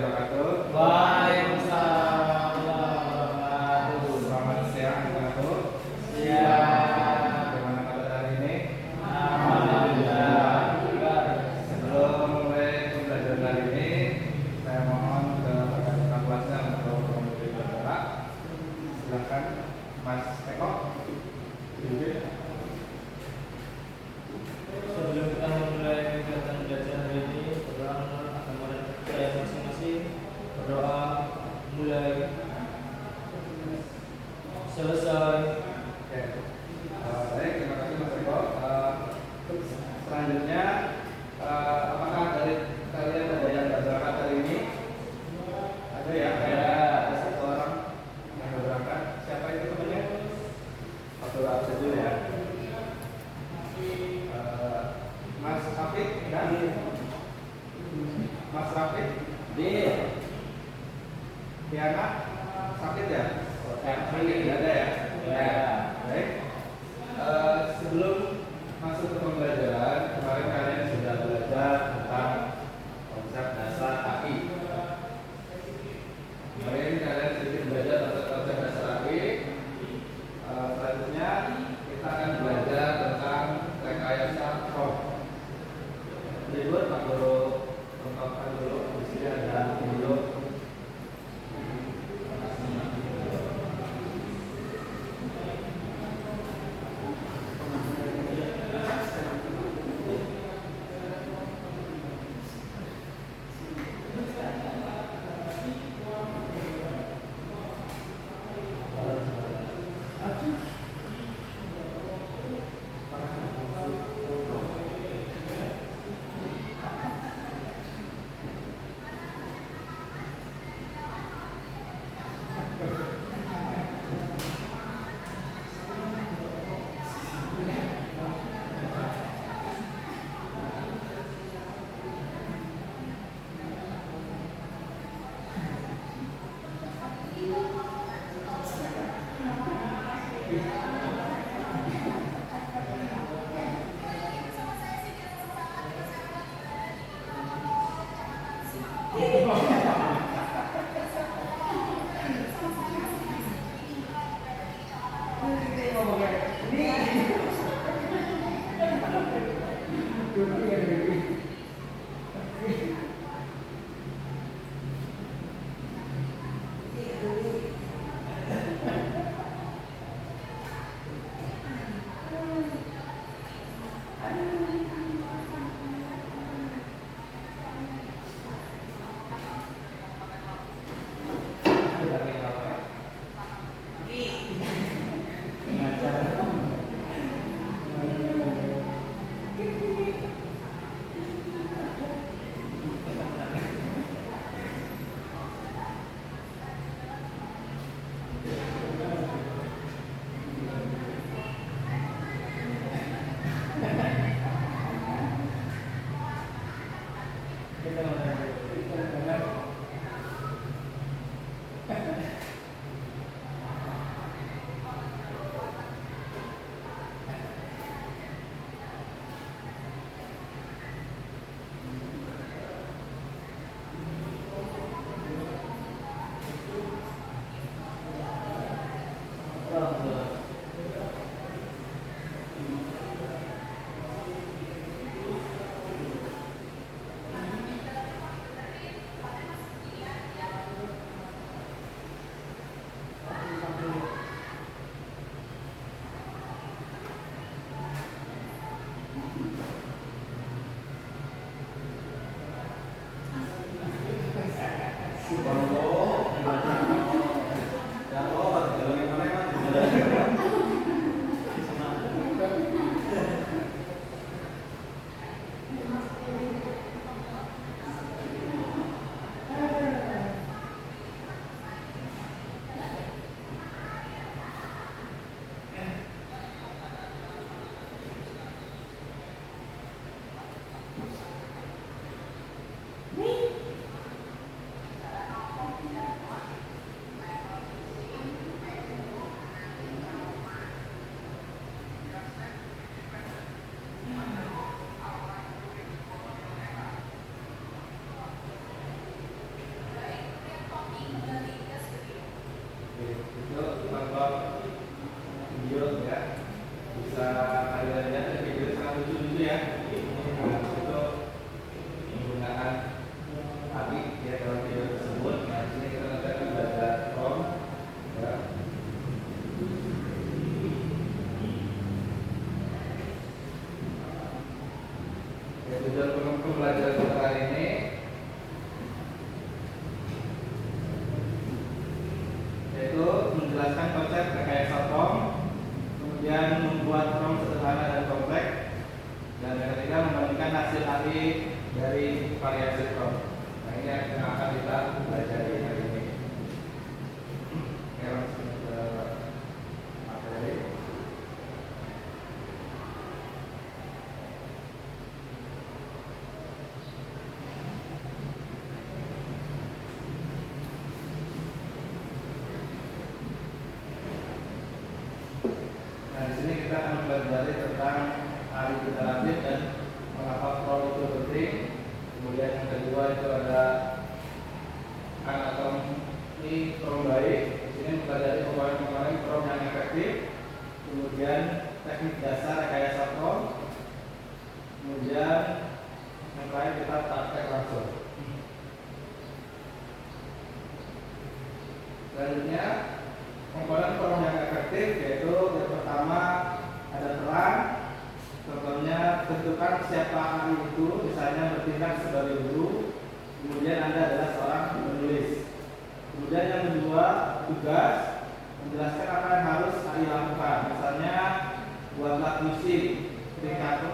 wabarakatuh. Waalaikumsalam warahmatullahi wabarakatuh. Selamat siang, wabarakatuh. Siang. Bagaimana kabar hari ini? Alhamdulillah. Sebelum mulai pembelajaran hari ini, saya mohon ke kakak kelasnya untuk memberi bicara. Silakan, Mas Eko. Sebelum kita memulai kegiatan belajar hari ini, berdoa menurut agama dan percaya masing-masing. Berdoa mulai selesai. Oke. Baik, terima kasih Mas Eko. Selanjutnya, apakah dari kalian ada yang nggak berangkat hari ini? Ada ya? Ada satu orang yang nggak berangkat. Siapa itu temannya? Satu absen dulu ya. Mas Hafid, ya? Mas Hafid, Diana, sakit ya? Tidak ada ya? Ya. Baik. Sebelum masuk ke pembelajaran, kemarin kalian sudah belajar tentang konsep dasar AI. Kemarin kalian sedikit belajar tentang konsep dasar AI. Selanjutnya kita akan belajar tentang rekayasa prompt. Berikut Pak Guru ungkapkan dulu. Di sini ada dulu. kemudian teknik dasar rekayasa prom, kemudian yang lain kita praktek langsung. Selanjutnya komponen prom yang efektif yaitu yang pertama ada peran. Contohnya tentukan siapa AI itu, misalnya bertindak sebagai guru, kemudian Anda adalah seorang penulis. Kemudian yang kedua, tugas, menjelaskan apa yang harus AI lakukan. Misalnya, buatlah puisi,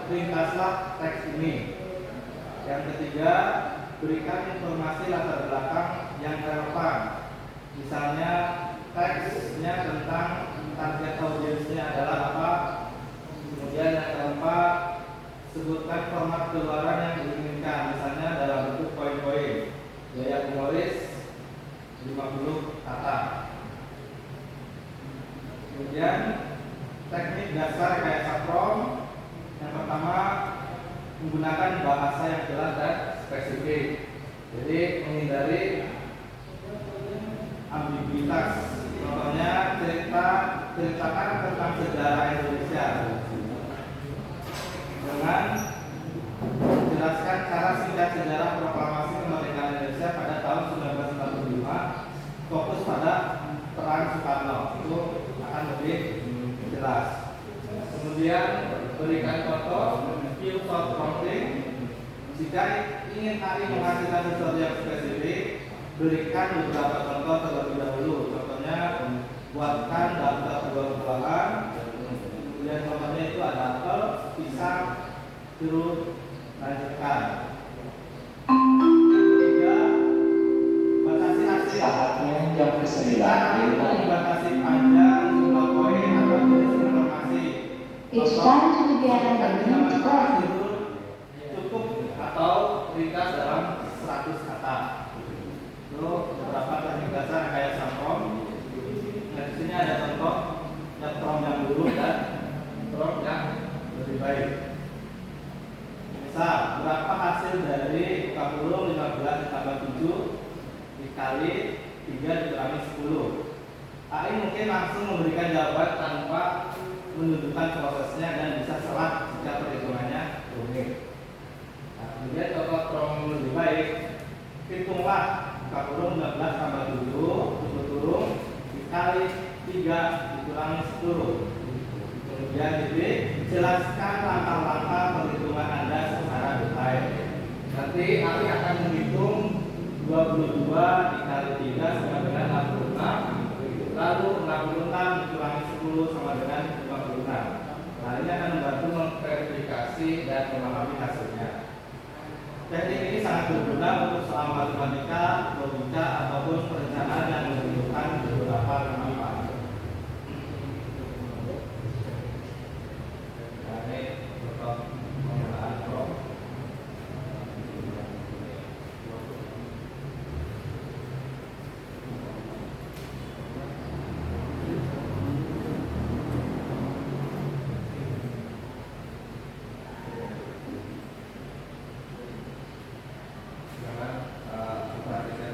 ringkaslah teks ini. Yang ketiga, berikan informasi latar belakang yang relevan. Misalnya, teksnya tentang target audiensnya adalah apa. Kemudian yang keempat, sebutkan format keluaran yang diinginkan. Misalnya dalam bentuk poin-poin. Gaya humoris 50 kata. Kemudian teknik dasar rekayasa prom. Yang pertama, menggunakan bahasa yang jelas dan spesifik. Jadi menghindari ambiguitas. Contohnya ceritakan tentang sejarah Indonesia dengan menjelaskan cara singkat sejarah proklamasi kemerdekaan Indonesia pada tahun 1945, fokus pada peran Soekarno, itu akan lebih jelas. Kemudian berikan contoh, cue short prompting. Jika ingin AI menghasilkan sesuatu yang spesifik, berikan beberapa contoh terlebih dahulu. Contohnya, buatkan daftar buah-buahan. Kemudian contohnya itu ada apel, pisang, jeruk, lanjutkan. Yang ketiga, batasi hasil. Saatnya jam ke-9. Membatasi panjang, jumlah poin, atau jenis informasi. It's time to begin the new class. Cukup atau ringkas dalam 100 kata. Itu beberapa teknik dasar rekayasa prom. Nah, di sini ada contoh yang prom yang buruk dan prom yang lebih baik. Misal, berapa hasil dari 40 15 ditambah 7 dikali 3 dikurangi 10. AI mungkin langsung memberikan jawaban tanpa menunjukkan prosesnya dan bisa salah jika perhitungannya rumit. Nah, kemudian contoh prom lebih baik, hitunglah 40 15 tambah 7 turun dikali 3 dikurangi 10. Kemudian jelaskan langkah-langkah perhitungan Anda secara detail. Nanti AI akan menghitung 22 dikali 3 sama dengan 66, lalu 66 dikurangi 10 sama dengan 56. Nah, ini akan membantu memverifikasi dan memahami hasilnya. Teknik ini sangat berguna untuk soal matematika, logika, ataupun perencanaan yang membutuhkan beberapa manfaat. Ini contoh penggunaan prom. Jangan perhatikan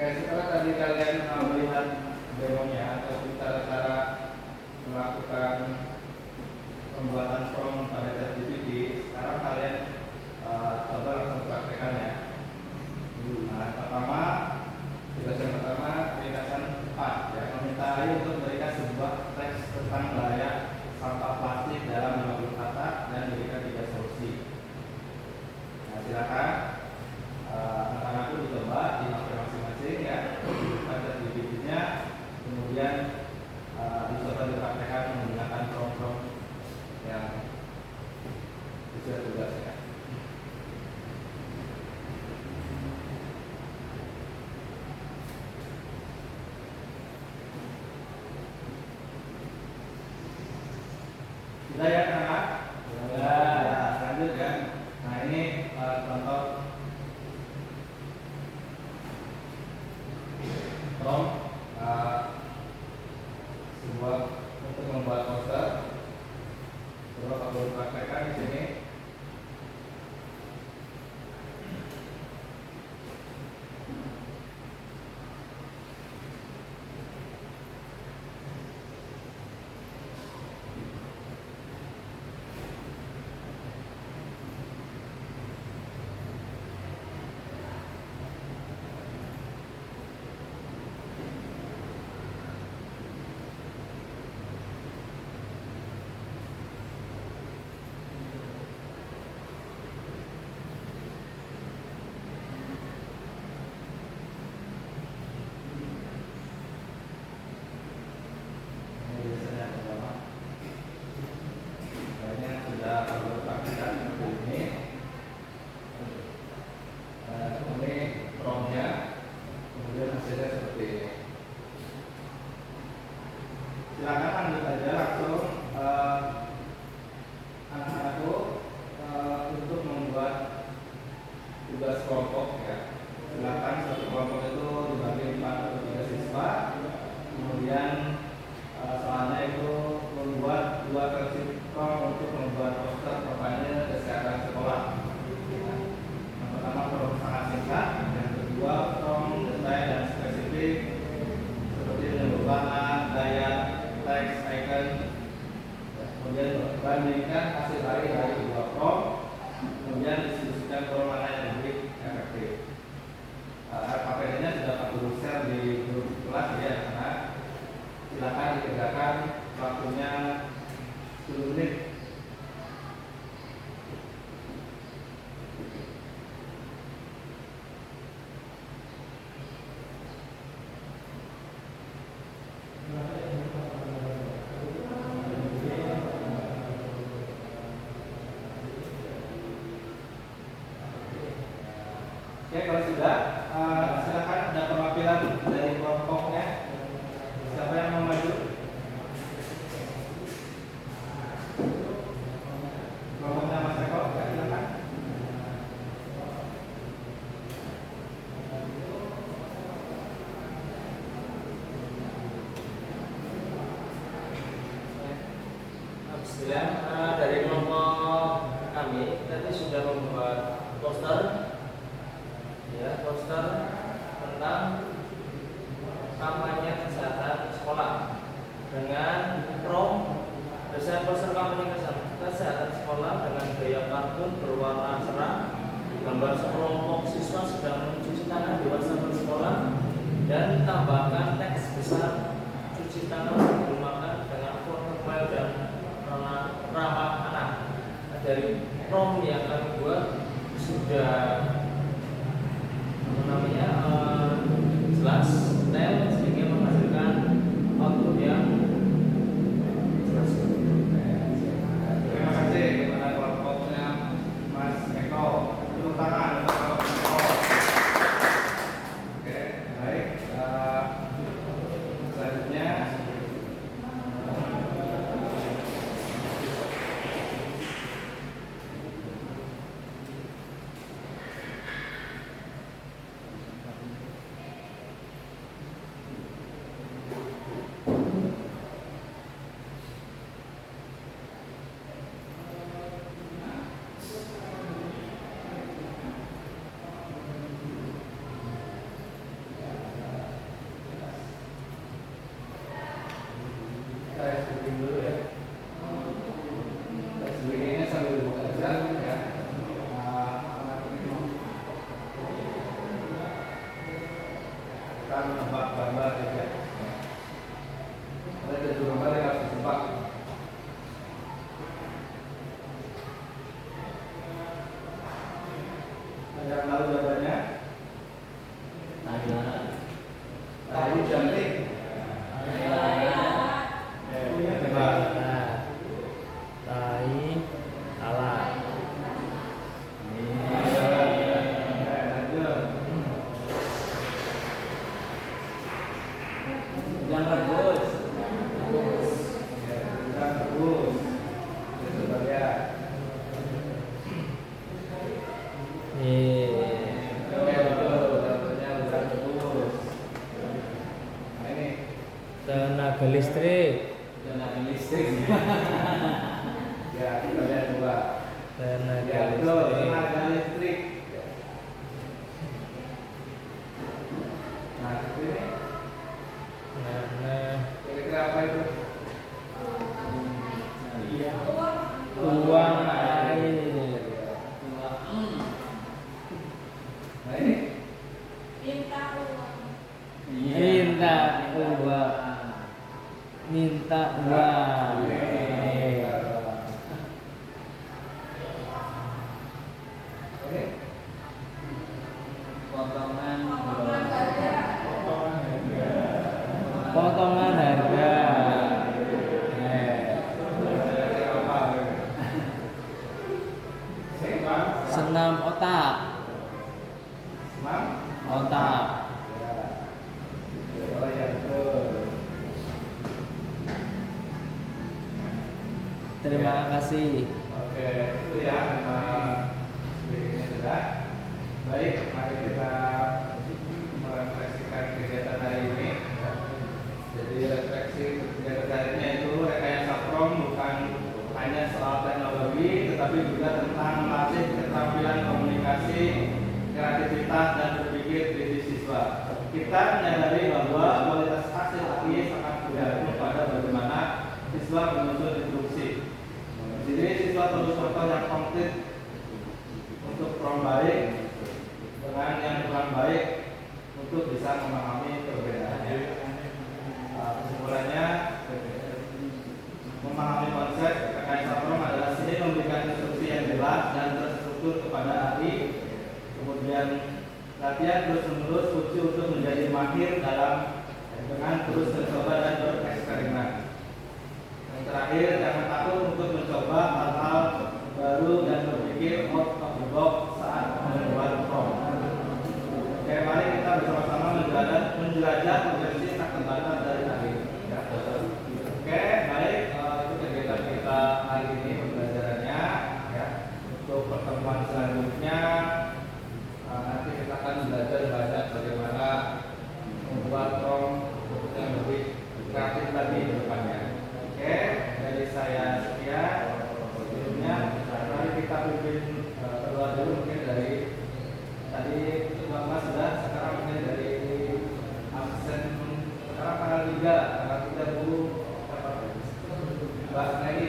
Oke, setelah tadi kalian melihat demonya atau cara-cara melakukan pembuatan form pada ChatGPT, sekarang kalian coba langsung praktekannya. Nah, pertama, tugas yang pertama, ringkasan 4 ya, meminta Ayu untuk memberikan sebuah teks tentang bahaya sampah plastik dalam 50 kata dan memberikan 3 solusi. Nah, silakan anak-anakku dicoba di HP masing-masing ya, bukan ChatGPT-nya, kemudian dicoba dipraktekkan menggunakan prompt-prompt yang sesuai tugasnya. Sudah ya anak? Sudah. Lanjut ya. Nah ini contoh prompt sebuah untuk membuat poster. Coba kalau dipraktekkan di sini. Silakan lanjut aja langsung anak-anakku untuk membuat tugas kelompok ya. Silakan satu kelompok itu dibagi 4 atau 3 siswa. Kemudian soalnya itu membuat 2 versi form untuk membuat poster kampanye kesehatan sekolah. Yang pertama form sangat singkat, yang kedua form detail dan spesifik seperti menyebut warna, gaya, teks, icon. Kemudian bandingkan hasil dari 2 form, kemudian diskusikan form mana yang lebih efektif. KPD-nya sudah Pak Guru share di grup kelas ya anak. Silakan dikerjakan, waktunya 10 menit. Oke, kalau sudah, silakan ada perwakilan dari kelompoknya. Siapa yang mau maju? Kelompoknya Mas Eko, ya, silakan. Bismillah, dari kelompok kami tadi sudah membuat poster ya, poster tentang kampanye kesehatan sekolah dengan prompt desain poster kampanye kesehatan sekolah dengan gaya kartun berwarna cerah, gambar sekelompok siswa sedang mencuci tangan di wastafel sekolah, dan tambahkan teks besar cuci tangan sebelum makan dengan font tebal dan ramah anak. Dari prompt yang kami buat sudah jelas, detail, sehingga menghasilkan output yang jelas. Terima kasih kepada kelompoknya Mas Eko. Tepuk tangan untuk kelompok Eko. Oke, baik. Selanjutnya Kayu jangkrik. Coba. Tai alat. Yang bagus. Yang bagus. Coba lihat. Oke, betul. Contohnya udah bagus. Nah, ini Tenaga listrik. tenaga listrik. Ya, kita lihat coba. Tenaga Ya, betul. listrik. Tenaga listrik. Nah, ini Nah, kira-kira apa itu? uang air. Nah, ini Minta uang. Minta uang. Ini Potongan harga. Senam otak. Otak. Terima kasih. Oke, itu ya. Berikutnya sudah. Baik, mari kita merefleksikan kegiatan hari ini. Jadi refleksi kegiatan hari ini itu rekayasa prom bukan hanya soal teknologi, tetapi juga tentang melatih keterampilan komunikasi, kreativitas dan berpikir kritis siswa. Kita menyadari bahwa kualitas hasil akhir sangat bergantung pada bagaimana siswa menyusun instruksi. Jadi siswa perlu contoh yang konkret untuk prom baik dengan yang kurang baik untuk bisa memahami perbedaannya. Kesimpulannya, memahami konsep rekayasa prom adalah seni memberikan instruksi yang jelas dan terstruktur kepada ahli, kemudian latihan terus-menerus kunci untuk menjadi mahir dalam dengan terus mencoba dan bereksperimen. Yang terakhir, jangan takut untuk mencoba hal-hal baru dan berpikir out of the box saat membuat prom. Oke, mari kita bersama-sama menjelajah potensi tak terbatas dari ahli. Ya. Oke, baik. Itu kegiatan kita hari ini pembelajarannya. Ya. Untuk pertemuan selanjutnya, nanti kita akan belajar banyak bagaimana membuat prom yang lebih kreatif lagi ke depannya. Oke, dari saya sekian. Sebelumnya, mari kita pimpin keluar dulu mungkin dari tadi ketua kelas sudah, sekarang mungkin dari absen sekarang tanggal 3 Bu Mbak Neni